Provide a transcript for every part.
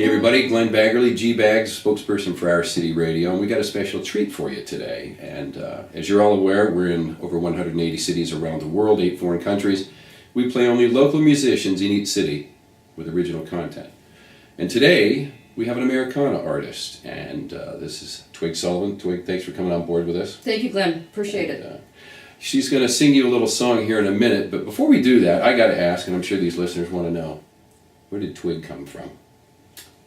Hey everybody, Glenn Baggerly, G-Bags, spokesperson for Our City Radio, and we got a special treat for you today. And as you're all aware, we're in over 180 cities around the world, 8 foreign countries. We play only local musicians in each city with original content. And today, we have an Americana artist, and this is Twig Sullivan. Twig, thanks for coming on board with us. Thank you, Glenn. Appreciate it. She's going to sing you a little song here in a minute, but before we do that, I got to ask, and I'm sure these listeners want to know, where did Twig come from?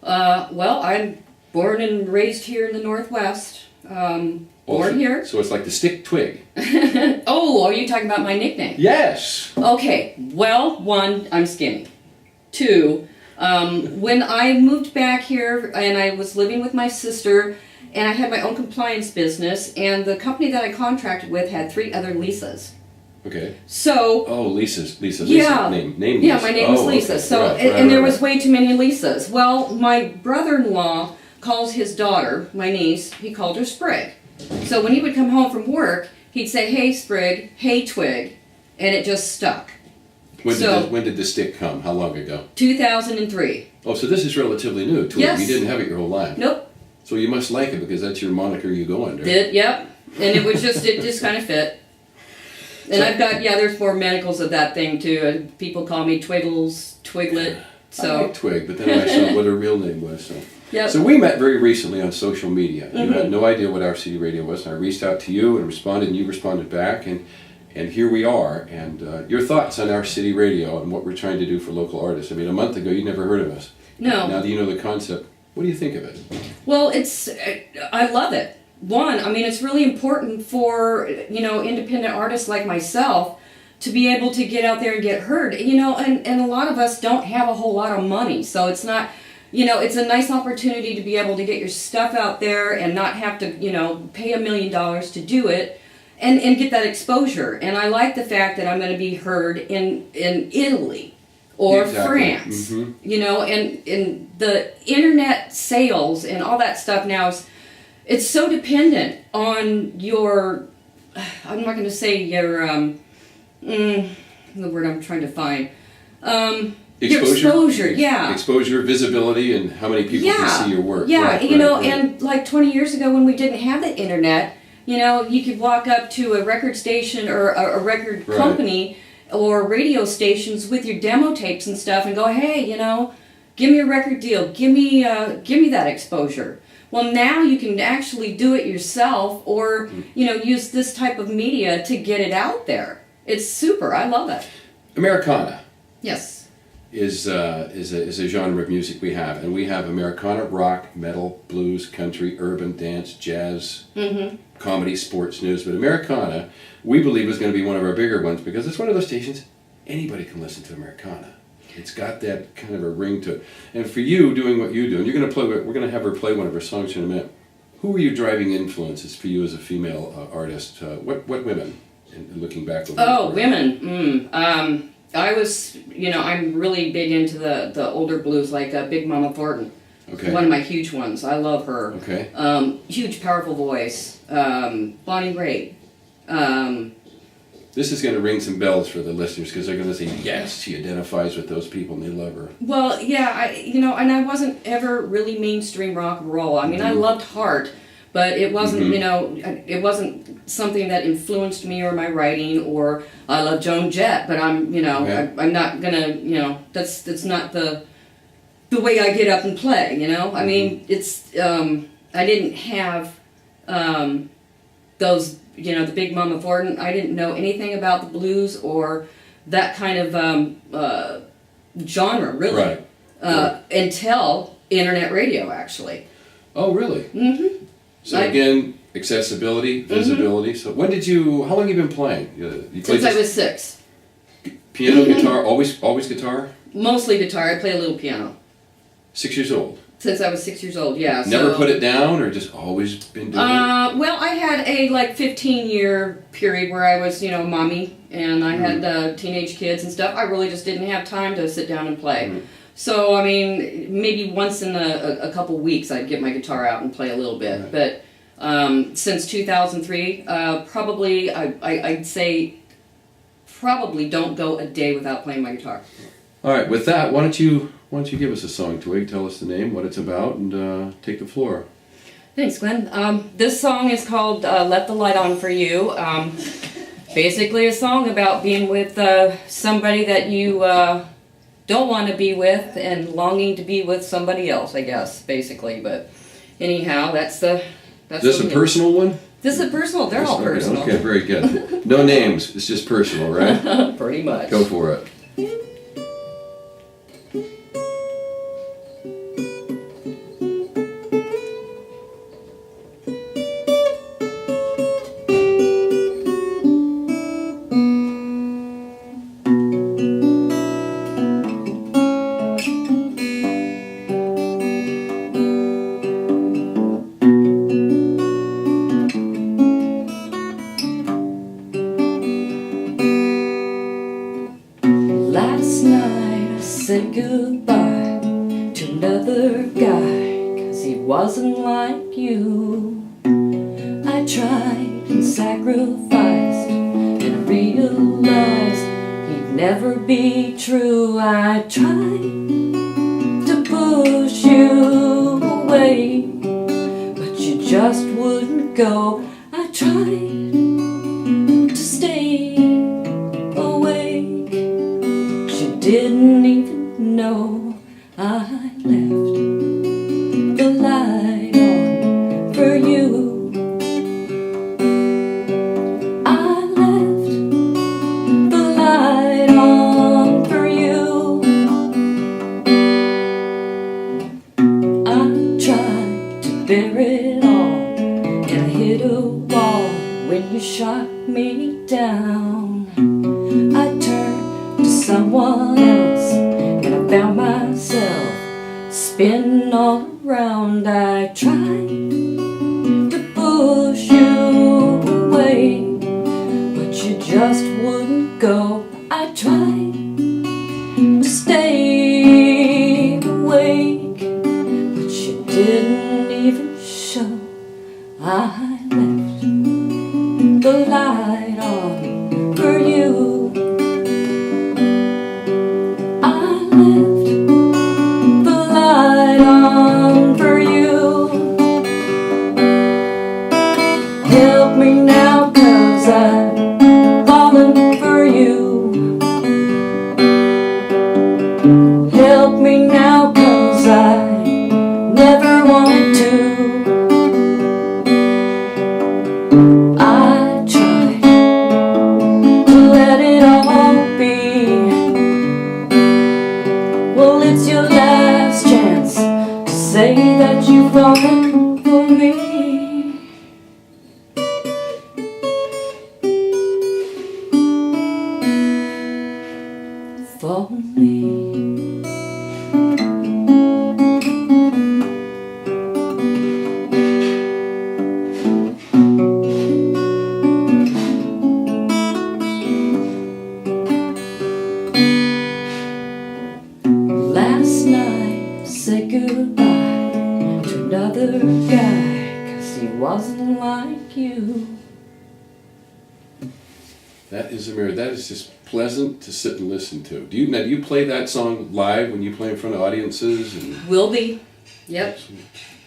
Well, I'm born and raised here in the Northwest. Born here. So it's like the stick twig. Oh, are you talking about my nickname? Yes. Okay. Well, 1, I'm skinny. 2, when I moved back here and I was living with my sister and I had my own compliance business, and the company that I contracted with had 3 other Lisas. Okay. So. Oh, Lisa. Yeah. Name Yeah, Lisa. my name was Lisa. Okay. So, and there was way too many Lisas. Well, my brother-in-law calls his daughter, my niece, he called her Sprig. So when he would come home from work, he'd say, "Hey Sprig, hey Twig," and it just stuck. When did the stick come? How long ago? 2003. Oh, so this is relatively new. Twig. Yes. You didn't have it your whole life. Nope. So you must like it because that's your moniker you go under. Yep. And it just kind of fit. And so, I've got, there's more medicals of that thing too. And people call me Twiggles, Twiglet. So. I like Twig, but then I saw what her real name was. So. Yep. So we met very recently on social media. You had no idea what Our City Radio was, and I reached out to you and responded, and you responded back, and here we are. And your thoughts on Our City Radio and what we're trying to do for local artists. I mean, a month ago you never heard of us. No. Now that you know the concept, what do you think of it? Well, I love it. 1, I mean, it's really important for, independent artists like myself to be able to get out there and get heard. And a lot of us don't have a whole lot of money, so it's not, it's a nice opportunity to be able to get your stuff out there and not have to, pay $1 million to do it and get that exposure. And I like the fact that I'm going to be heard in Italy or France, and the internet sales and all that stuff now it's so dependent on your, I'm not going to say your, the word I'm trying to find, your exposure, yeah. Exposure, visibility, and how many people can see your work. Yeah, right. And like 20 years ago when we didn't have the internet, you could walk up to a record station or a record company or radio stations with your demo tapes and stuff and go, hey, give me a record deal, give me that exposure. Well, now you can actually do it yourself or, use this type of media to get it out there. It's super. I love it. Americana. Yes. Is a genre of music we have. And we have Americana, rock, metal, blues, country, urban, dance, jazz, comedy, sports, news. But Americana, we believe, is going to be one of our bigger ones because it's one of those stations anybody can listen to Americana. It's got that kind of a ring to it. And for you, doing what you do, and we're going to have her play one of her songs in a minute. Who are your driving influences for you as a female artist? What women, looking back over women. I was, I'm really big into the older blues, like Big Mama Thornton. Okay. One of my huge ones. I love her. Okay. Huge, powerful voice. Bonnie Raitt. This is going to ring some bells for the listeners because they're going to say, yes, she identifies with those people and they love her. Well, yeah, and I wasn't ever really mainstream rock and roll. I mean, I loved Heart, but it wasn't, it wasn't something that influenced me or my writing, or I love Joan Jett, but I'm not going to, that's not the way I get up and play, I mean, it's, I didn't have those, the Big Mama Thornton. I didn't know anything about the blues or that kind of genre, really, until internet radio, actually. Oh, really? Mm-hmm. So again, accessibility, visibility. So how long have you been playing? Since I was 6. Piano, guitar, always guitar? Mostly guitar. I play a little piano. 6 years old? Since I was 6 years old, yeah. Never put it down, or just always been doing it? Well, I had a 15-year period where I was, mommy, and I had teenage kids and stuff. I really just didn't have time to sit down and play. So, I mean, maybe once in a couple weeks I'd get my guitar out and play a little bit. But since 2003, probably, I'd say, probably don't go a day without playing my guitar. All right, with that, why don't you give us a song, Twig? Tell us the name, what it's about, and take the floor. Thanks, Glenn. This song is called Let the Light On For You. Basically a song about being with somebody that you don't want to be with and longing to be with somebody else, I guess, basically. But anyhow, that's Is this a personal one? This is personal. They're all personal. Okay, very good. No names. It's just personal, right? Pretty much. Go for it. Last night I said goodbye to another guy, 'cause he wasn't like you. I tried and sacrificed and I realized he'd never be true. I tried to push you away, but you just wouldn't go. I tried to stay awake. You didn't even know I left the light on for you. I left the light on for you. I tried to bear it all, and I hit a wall when you shot me down. I turned to someone else, and I found myself spinning all around. I tried to push you away, but you just wouldn't go. I tried to stay awake, but you didn't even show. I left the light on for you. Help me now, 'cause I'm falling for you. Help me now, 'cause I never wanted to. I tried to let it all be. Well, it's your last chance to say that you've fallen for me. For me. Last night I said goodbye to another guy, 'cause he wasn't like you. That is just pleasant to sit and listen to. Do you play that song live when you play in front of audiences? And Will be. Yep.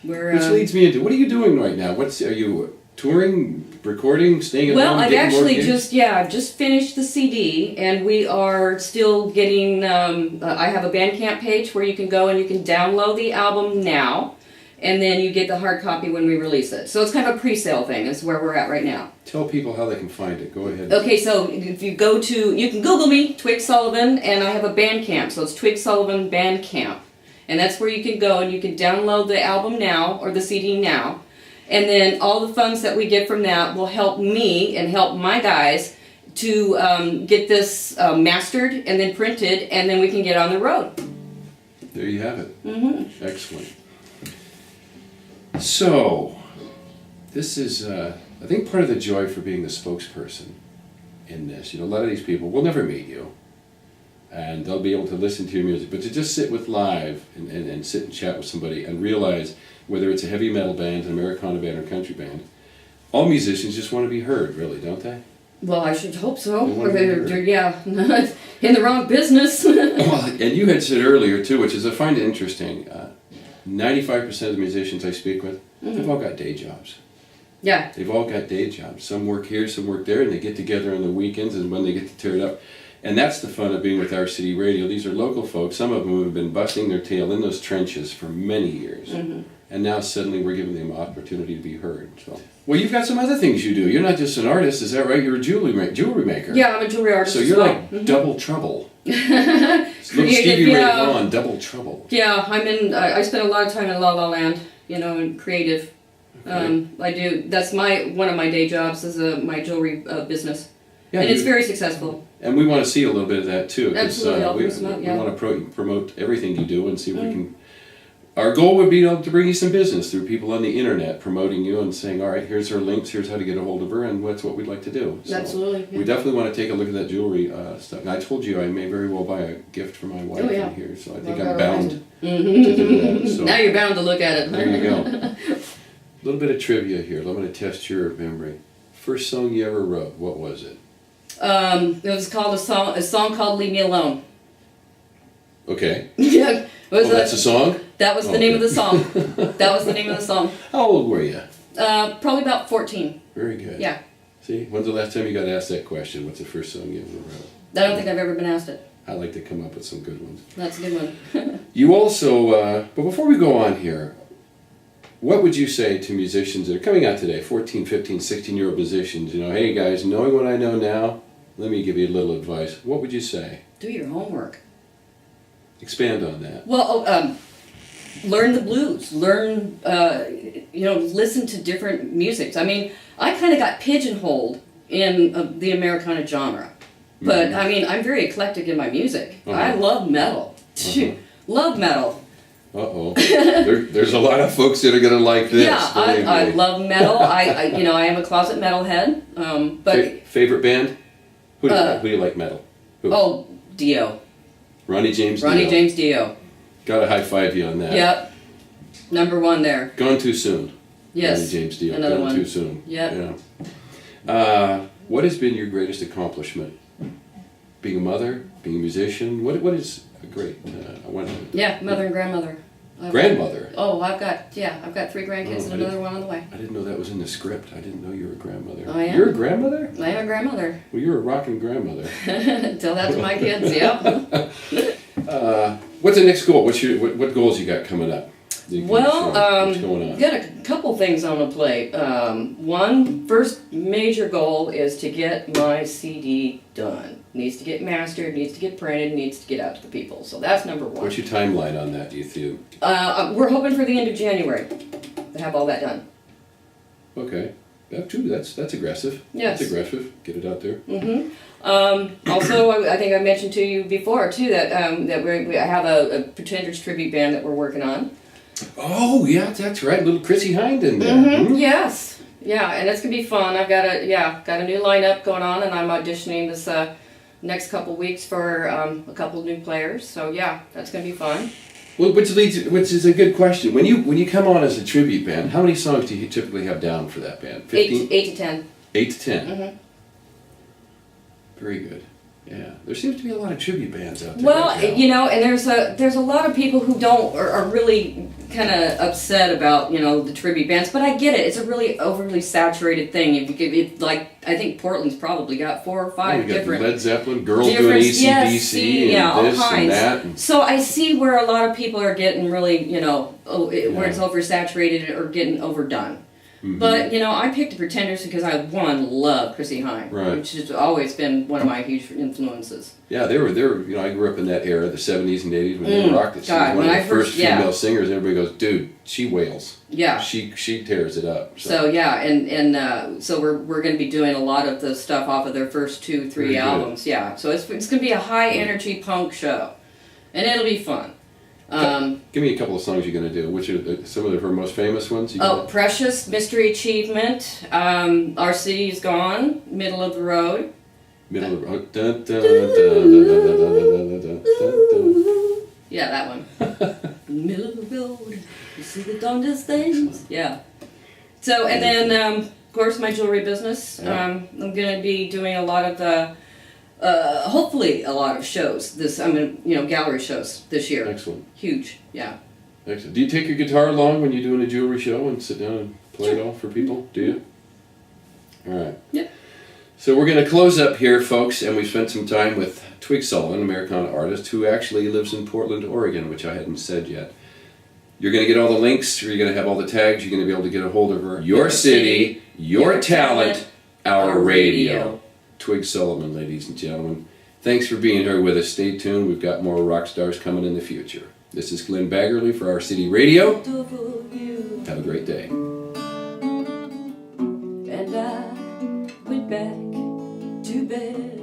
which leads me into, what are you doing right now? Are you touring, recording, staying at Well, home? I've getting more actually gigs? I've just finished the CD, and we are still getting, I have a Bandcamp page where you can go and you can download the album now, and then you get the hard copy when we release it. So it's kind of a pre-sale thing, is where we're at right now. Tell people how they can find it. Go ahead. Okay, so if you go to, you can Google me, Twig Sullivan, and I have a Bandcamp, so it's Twig Sullivan Bandcamp. And that's where you can go and you can download the album now, or the CD now. And then all the funds that we get from that will help me and help my guys to get this mastered and then printed, and then we can get on the road. There you have it. Mm-hmm. Excellent. So, this is, I think, part of the joy for being the spokesperson in this. You know, a lot of these people will never meet you, and they'll be able to listen to your music, but to just sit with live and sit and chat with somebody and realize, whether it's a heavy metal band, an Americana band, or country band, all musicians just want to be heard, really, don't they? Well, I should hope so. They wanna be heard. Yeah, in the wrong business. Well, and you had said earlier too, which is I find it interesting. 95% of the musicians I speak with, they've all got day jobs. Yeah. They've all got day jobs. Some work here, some work there, and they get together on the weekends and when they get to tear it up. And that's the fun of being with Our City Radio. These are local folks. Some of them have been busting their tail in those trenches for many years. And now suddenly we're giving them an opportunity to be heard. So, well, you've got some other things you do. You're not just an artist, is that right? You're a jewelry maker. Yeah, I'm a jewelry artist. So you're like double trouble. Little Stevie Ray Vaughan, double trouble. Yeah, I spend a lot of time in La La Land, in creative. Okay. I do. That's one of my day jobs is my jewelry business, Yeah, and it's very successful. And we want to see a little bit of that too. Absolutely, We want to promote everything you do and see if we can. Our goal would be to bring you some business through people on the internet promoting you and saying, all right, here's her links, here's how to get a hold of her, and that's what we'd like to do. So Absolutely. Yeah. We definitely want to take a look at that jewelry stuff. And I told you I may very well buy a gift for my wife in here, so I think I'm bound to do that. So now you're bound to look at it. there you go. A little bit of trivia here. I'm going to test your memory. First song you ever wrote, what was it? It was called a song called "Leave Me Alone." Okay. Yeah. That's a song? That was the name of the song. That was the name of the song. How old were you? Probably about 14. Very good. Yeah. See, when's the last time you got asked that question? What's the first song you ever wrote? I don't think I've ever been asked it. I like to come up with some good ones. That's a good one. You also, but before we go on here, what would you say to musicians that are coming out today, 14, 15, 16-year-old musicians, hey guys, knowing what I know now, let me give you a little advice. What would you say? Do your homework. Expand on that. Well, learn the blues. Learn, listen to different musics. I mean, I kind of got pigeonholed in the Americana genre. But, I'm very eclectic in my music. I love metal. Love metal. Uh-oh. There's a lot of folks that are going to like this. Yeah, I love metal. I am a closet metalhead. But favorite band? Who do you like metal? Who? Oh, Dio. Ronnie James Ronnie Dio. James Dio. Gotta high five you on that. Yep. Number one there. Gone Too Soon. Yes. Ronnie James Dio. Another Gone one. Too Soon. Yep. Yeah. What has been your greatest accomplishment? Being a mother, being a musician. What is a great? Mother and grandmother. Grandmother. Oh, I've got 3 grandkids and another one on the way. I didn't know that was in the script. I didn't know you were a grandmother. I am. You're a grandmother? I am a grandmother. Well, you're a rockin' grandmother. Tell that to my kids. Yep. What's the next goal? What goals you got coming up? Well, what's going on? got a couple things on the plate. One first major goal is to get my CD done. Needs to get mastered, needs to get printed, needs to get out to the people. So that's number one. What's your timeline on that, do you think? We're hoping for the end of January to have all that done. Okay. That's aggressive. Yes. That's aggressive. Get it out there. Mm-hmm. Also, I think I mentioned to you before, too, that I have a Pretenders tribute band that we're working on. Oh, yeah, that's right. Little Chrissy Hind in there. Mm-hmm. Yes. Yeah, and it's going to be fun. I've got a new lineup going on, and I'm auditioning this next couple weeks for a couple new players. So, yeah, that's going to be fun. Well, which is a good question. When you come on as a tribute band, how many songs do you typically have down for that band? 15? 8 to 10. 8 to 10. Mm-hmm. Very good. Yeah, there seems to be a lot of tribute bands out there. Well, right now. and there's a lot of people who are really kind of upset about the tribute bands, but I get it. It's a really overly saturated thing. I think Portland's probably got 4 or 5 different Led Zeppelin, girls doing AC/DC, and this and that. So I see where a lot of people are getting really where it's oversaturated or getting overdone. Mm-hmm. But, I picked the Pretenders because I, love Chrissy Hind, which has always been one of my huge influences. Yeah, they were I grew up in that era, the 70s and 80s, when they rocked it. She was one of the first female singers. Everybody goes, dude, she wails. Yeah. She tears it up. So so we're going to be doing a lot of the stuff off of their first 2-3 albums. Yeah, so it's going to be a high-energy punk show, and it'll be fun. Give me a couple of songs you're going to do. Which are some of her most famous ones? Precious, Mystery Achievement, Our City Is Gone, Middle of the Road. Middle of the Road. Dun, dun, dun, dun, dun, dun. Yeah, that one. Middle of the road, you see the darndest things. Yeah. So, and then Of course, my jewelry business. Yeah. I'm going to be doing a lot of the, hopefully a lot of shows. Gallery shows this year. Excellent. Huge, yeah. Excellent. Do you take your guitar along when you're doing a jewelry show and sit down and play it all for people? Do you? All right. Yep. So we're going to close up here, folks, and we spent some time with Twig Sullivan, Americana artist, who actually lives in Portland, Oregon, which I hadn't said yet. You're going to get all the links, you're going to have all the tags, you're going to be able to get a hold of her. Your city, your talent, our radio. Twig Sullivan, ladies and gentlemen. Thanks for being here with us. Stay tuned. We've got more rock stars coming in the future. This is Glenn Baggerly for Our City Radio. Have a great day. And I went back to bed.